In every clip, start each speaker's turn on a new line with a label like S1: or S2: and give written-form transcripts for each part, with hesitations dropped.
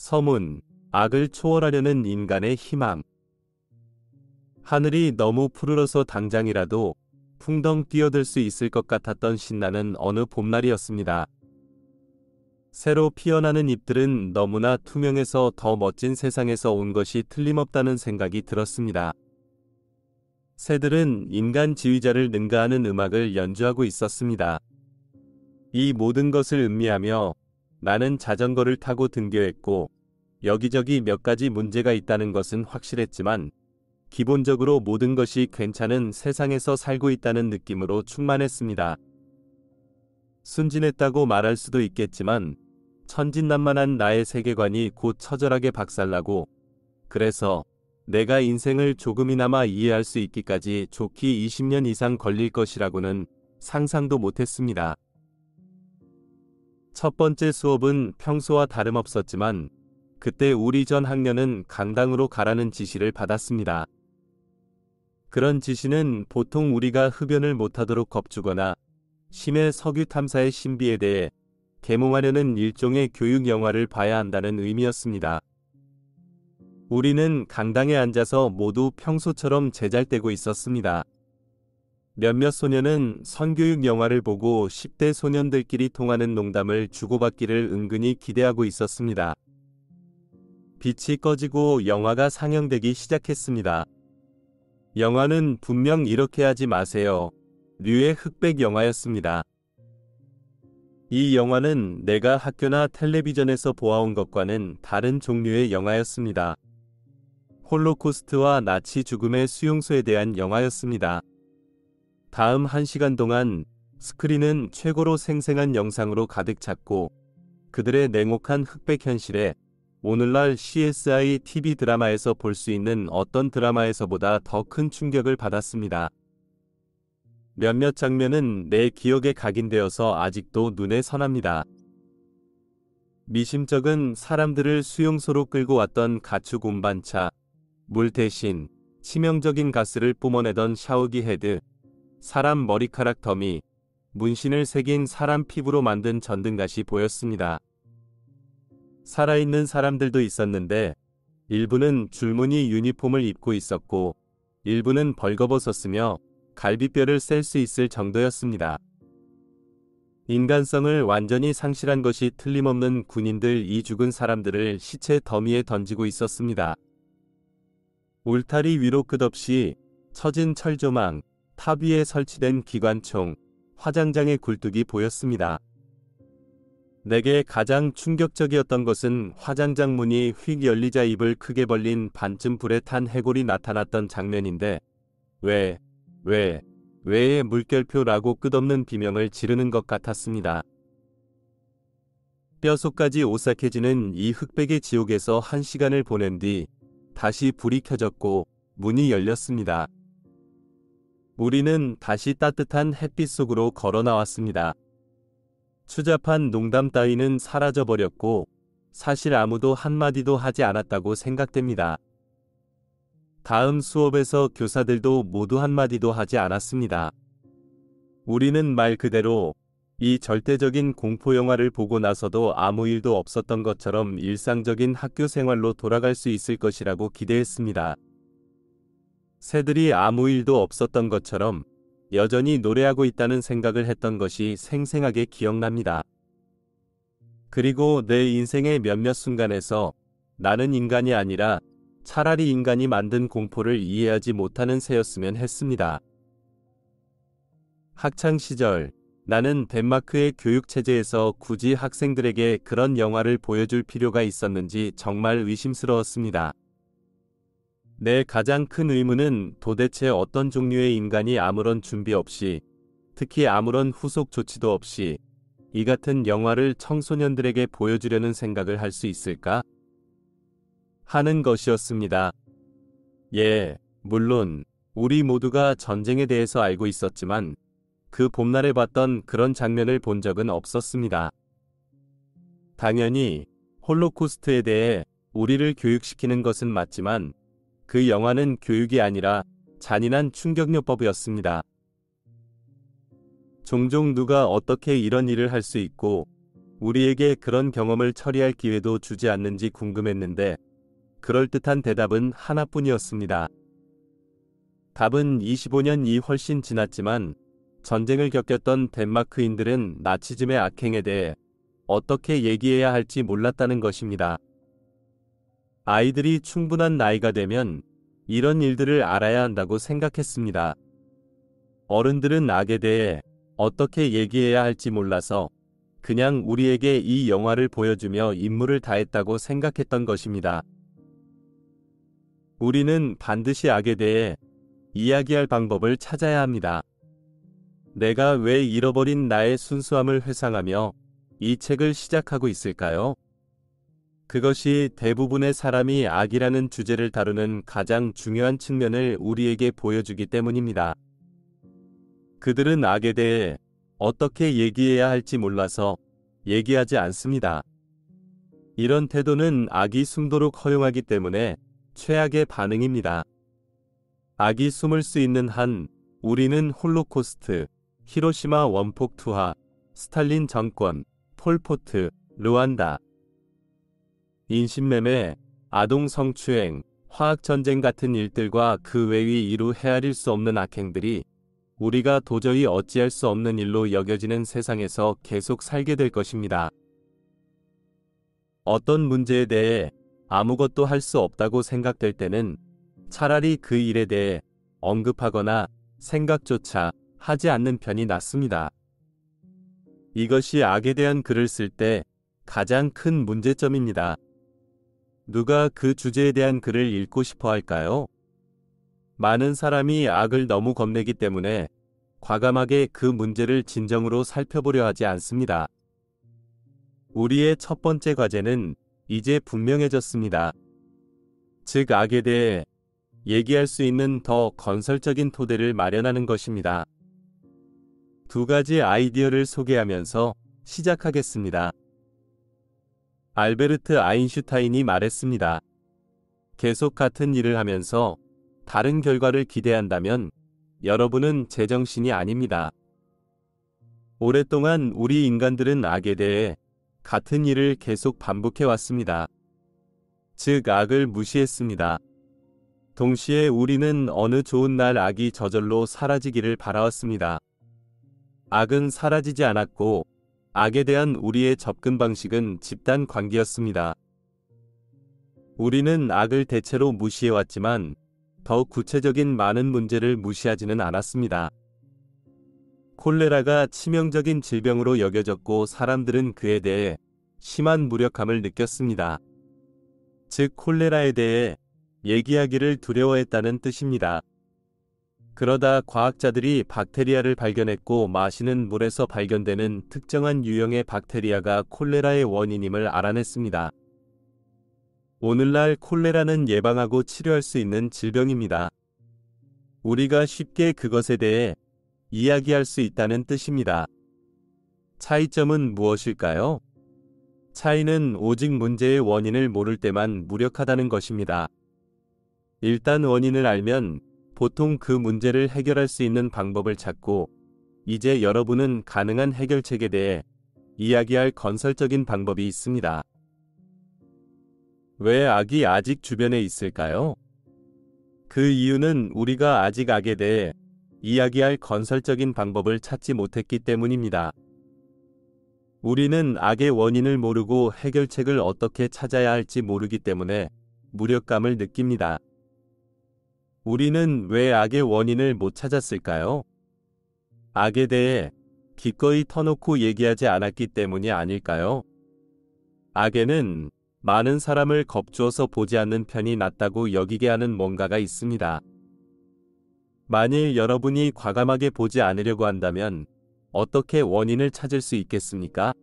S1: 서문, 악을 초월하려는 인간의 희망. 하늘이 너무 푸르러서 당장이라도 풍덩 뛰어들 수 있을 것 같았던 신나는 어느 봄날이었습니다. 새로 피어나는 잎들은 너무나 투명해서 더 멋진 세상에서 온 것이 틀림없다는 생각이 들었습니다. 새들은 인간 지휘자를 능가하는 음악을 연주하고 있었습니다. 이 모든 것을 음미하며 나는 자전거를 타고 등교했고, 여기저기 몇 가지 문제가 있다는 것은 확실했지만 기본적으로 모든 것이 괜찮은 세상에서 살고 있다는 느낌으로 충만했습니다. 순진했다고 말할 수도 있겠지만 천진난만한 나의 세계관이 곧 처절하게 박살나고, 그래서 내가 인생을 조금이나마 이해할 수 있기까지 좋기 20년 이상 걸릴 것이라고는 상상도 못했습니다. 첫 번째 수업은 평소와 다름없었지만 그때 우리 전 학년은 강당으로 가라는 지시를 받았습니다. 그런 지시는 보통 우리가 흡연을 못하도록 겁주거나 심해 석유 탐사의 신비에 대해 계몽하려는 일종의 교육 영화를 봐야 한다는 의미였습니다. 우리는 강당에 앉아서 모두 평소처럼 제잘되고 있었습니다. 몇몇 소년은 선교육 영화를 보고 10대 소년들끼리 통하는 농담을 주고받기를 은근히 기대하고 있었습니다. 빛이 꺼지고 영화가 상영되기 시작했습니다. 영화는 분명 이렇게 하지 마세요 류의 흑백 영화였습니다. 이 영화는 내가 학교나 텔레비전에서 보아온 것과는 다른 종류의 영화였습니다. 홀로코스트와 나치 죽음의 수용소에 대한 영화였습니다. 다음 1시간 동안 스크린은 최고로 생생한 영상으로 가득 찼고, 그들의 냉혹한 흑백 현실에 오늘날 CSI TV 드라마에서 볼 수 있는 어떤 드라마에서보다 더 큰 충격을 받았습니다. 몇몇 장면은 내 기억에 각인되어서 아직도 눈에 선합니다. 미심쩍은 사람들을 수용소로 끌고 왔던 가축 운반차, 물 대신 치명적인 가스를 뿜어내던 샤워기 헤드, 사람 머리카락 더미, 문신을 새긴 사람 피부로 만든 전등갓이 보였습니다. 살아있는 사람들도 있었는데 일부는 줄무늬 유니폼을 입고 있었고 일부는 벌거벗었으며 갈비뼈를 셀 수 있을 정도였습니다. 인간성을 완전히 상실한 것이 틀림없는 군인들 이 죽은 사람들을 시체 더미에 던지고 있었습니다. 울타리 위로 끝없이 처진 철조망, 탑 위에 설치된 기관총, 화장장의 굴뚝이 보였습니다. 내게 가장 충격적이었던 것은 화장장 문이 휙 열리자 입을 크게 벌린 반쯤 불에 탄 해골이 나타났던 장면인데, 왜의 물결표라고 끝없는 비명을 지르는 것 같았습니다. 뼛속까지 오싹해지는 이 흑백의 지옥에서 1시간을 보낸 뒤 다시 불이 켜졌고 문이 열렸습니다. 우리는 다시 따뜻한 햇빛 속으로 걸어 나왔습니다. 추잡한 농담 따위는 사라져버렸고 사실 아무도 한마디도 하지 않았다고 생각됩니다. 다음 수업에서 교사들도 모두 한마디도 하지 않았습니다. 우리는 말 그대로 이 절대적인 공포 영화를 보고 나서도 아무 일도 없었던 것처럼 일상적인 학교 생활로 돌아갈 수 있을 것이라고 기대했습니다. 새들이 아무 일도 없었던 것처럼 여전히 노래하고 있다는 생각을 했던 것이 생생하게 기억납니다. 그리고 내 인생의 몇몇 순간에서 나는 인간이 아니라 차라리 인간이 만든 공포를 이해하지 못하는 새였으면 했습니다. 학창시절 나는 덴마크의 교육체제에서 굳이 학생들에게 그런 영화를 보여줄 필요가 있었는지 정말 의심스러웠습니다. 내 가장 큰 의문은 도대체 어떤 종류의 인간이 아무런 준비 없이, 특히 아무런 후속 조치도 없이 이 같은 영화를 청소년들에게 보여주려는 생각을 할 수 있을까? 하는 것이었습니다. 물론 우리 모두가 전쟁에 대해서 알고 있었지만 그 봄날에 봤던 그런 장면을 본 적은 없었습니다. 당연히 홀로코스트에 대해 우리를 교육시키는 것은 맞지만 그 영화는 교육이 아니라 잔인한 충격요법이었습니다. 종종 누가 어떻게 이런 일을 할 수 있고 우리에게 그런 경험을 처리할 기회도 주지 않는지 궁금했는데 그럴듯한 대답은 하나뿐이었습니다. 답은 25년이 훨씬 지났지만 전쟁을 겪었던 덴마크인들은 나치즘의 악행에 대해 어떻게 얘기해야 할지 몰랐다는 것입니다. 아이들이 충분한 나이가 되면 이런 일들을 알아야 한다고 생각했습니다. 어른들은 악에 대해 어떻게 얘기해야 할지 몰라서 그냥 우리에게 이 영화를 보여주며 임무를 다했다고 생각했던 것입니다. 우리는 반드시 악에 대해 이야기할 방법을 찾아야 합니다. 내가 왜 잃어버린 나의 순수함을 회상하며 이 책을 시작하고 있을까요? 그것이 대부분의 사람이 악이라는 주제를 다루는 가장 중요한 측면을 우리에게 보여주기 때문입니다. 그들은 악에 대해 어떻게 얘기해야 할지 몰라서 얘기하지 않습니다. 이런 태도는 악이 숨도록 허용하기 때문에 최악의 반응입니다. 악이 숨을 수 있는 한 우리는 홀로코스트, 히로시마 원폭 투하, 스탈린 정권, 폴포트, 루안다, 인신매매, 아동 성추행, 화학전쟁 같은 일들과 그 외의 이루 헤아릴 수 없는 악행들이 우리가 도저히 어찌할 수 없는 일로 여겨지는 세상에서 계속 살게 될 것입니다. 어떤 문제에 대해 아무것도 할 수 없다고 생각될 때는 차라리 그 일에 대해 언급하거나 생각조차 하지 않는 편이 낫습니다. 이것이 악에 대한 글을 쓸 때 가장 큰 문제점입니다. 누가 그 주제에 대한 글을 읽고 싶어 할까요? 많은 사람이 악을 너무 겁내기 때문에 과감하게 그 문제를 진정으로 살펴보려 하지 않습니다. 우리의 첫 번째 과제는 이제 분명해졌습니다. 즉 악에 대해 얘기할 수 있는 더 건설적인 토대를 마련하는 것입니다. 두 가지 아이디어를 소개하면서 시작하겠습니다. 알베르트 아인슈타인이 말했습니다. 계속 같은 일을 하면서 다른 결과를 기대한다면 여러분은 제정신이 아닙니다. 오랫동안 우리 인간들은 악에 대해 같은 일을 계속 반복해 왔습니다. 즉 악을 무시했습니다. 동시에 우리는 어느 좋은 날 악이 저절로 사라지기를 바라왔습니다. 악은 사라지지 않았고 악에 대한 우리의 접근 방식은 집단 관계였습니다. 우리는 악을 대체로 무시해왔지만 더 구체적인 많은 문제를 무시하지는 않았습니다. 콜레라가 치명적인 질병으로 여겨졌고 사람들은 그에 대해 심한 무력감을 느꼈습니다. 즉 콜레라에 대해 얘기하기를 두려워했다는 뜻입니다. 그러다 과학자들이 박테리아를 발견했고 마시는 물에서 발견되는 특정한 유형의 박테리아가 콜레라의 원인임을 알아냈습니다. 오늘날 콜레라는 예방하고 치료할 수 있는 질병입니다. 우리가 쉽게 그것에 대해 이야기할 수 있다는 뜻입니다. 차이점은 무엇일까요? 차이는 오직 문제의 원인을 모를 때만 무력하다는 것입니다. 일단 원인을 알면 보통 그 문제를 해결할 수 있는 방법을 찾고 이제 여러분은 가능한 해결책에 대해 이야기할 건설적인 방법이 있습니다. 왜 악이 아직 주변에 있을까요? 그 이유는 우리가 아직 악에 대해 이야기할 건설적인 방법을 찾지 못했기 때문입니다. 우리는 악의 원인을 모르고 해결책을 어떻게 찾아야 할지 모르기 때문에 무력감을 느낍니다. 우리는 왜 악의 원인을 못 찾았을까요? 악에 대해 기꺼이 터놓고 얘기하지 않았기 때문이 아닐까요? 악에는 많은 사람을 겁주어서 보지 않는 편이 낫다고 여기게 하는 뭔가가 있습니다. 만일 여러분이 과감하게 보지 않으려고 한다면 어떻게 원인을 찾을 수 있겠습니까?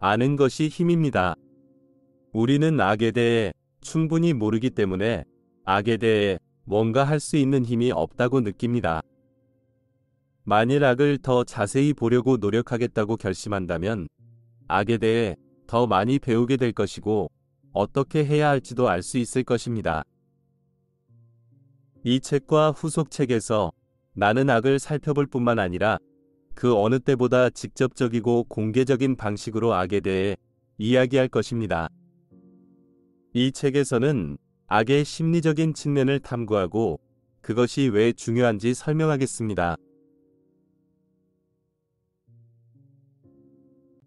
S1: 아는 것이 힘입니다. 우리는 악에 대해 충분히 모르기 때문에 악에 대해 뭔가 할 수 있는 힘이 없다고 느낍니다. 만일 악을 더 자세히 보려고 노력하겠다고 결심한다면 악에 대해 더 많이 배우게 될 것이고 어떻게 해야 할지도 알 수 있을 것입니다. 이 책과 후속 책에서 나는 악을 살펴볼 뿐만 아니라 그 어느 때보다 직접적이고 공개적인 방식으로 악에 대해 이야기할 것입니다. 이 책에서는 악의 심리적인 측면을 탐구하고 그것이 왜 중요한지 설명하겠습니다.